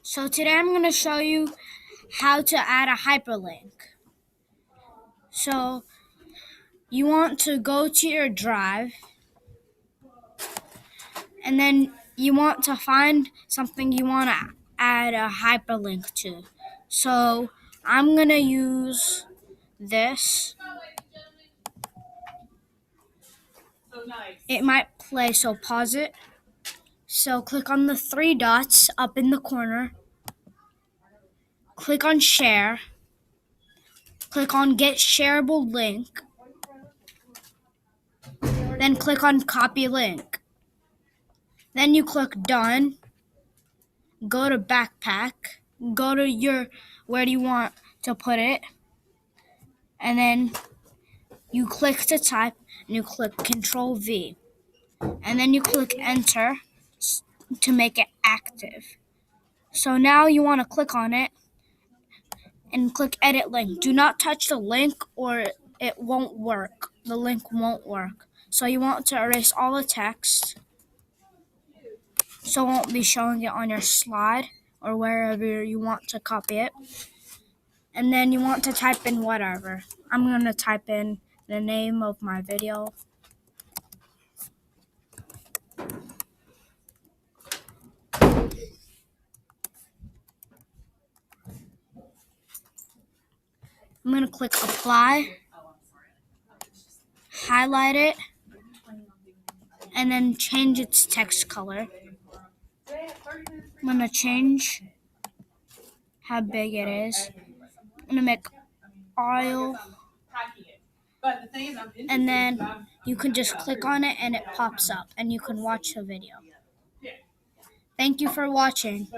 So today I'm going to show you how to add a hyperlink. So you want to go to your drive, and then you want to find something you want to add a hyperlink to. So I'm going to use this. It might play, so pause it. So click on the three dots up in the corner. Click on share. Click on get shareable link. Then click on copy link. Then you click done. Go to backpack. Go to where do you want to put it. And then you click to type and you click Control V. And then you click enter to make it active. So now you want to click on it and click edit link. Do not touch the link or it won't work. The link won't work. So you want to erase all the text so it won't be showing it on your slide or wherever you want to copy it. And then you want to type in whatever. I'm going to type in the name of my video. I'm going to click apply, highlight it, and then change its text color. I'm going to change how big it is. I'm going to make oil, and then you can just click on it and it pops up and you can watch the video. Thank you for watching.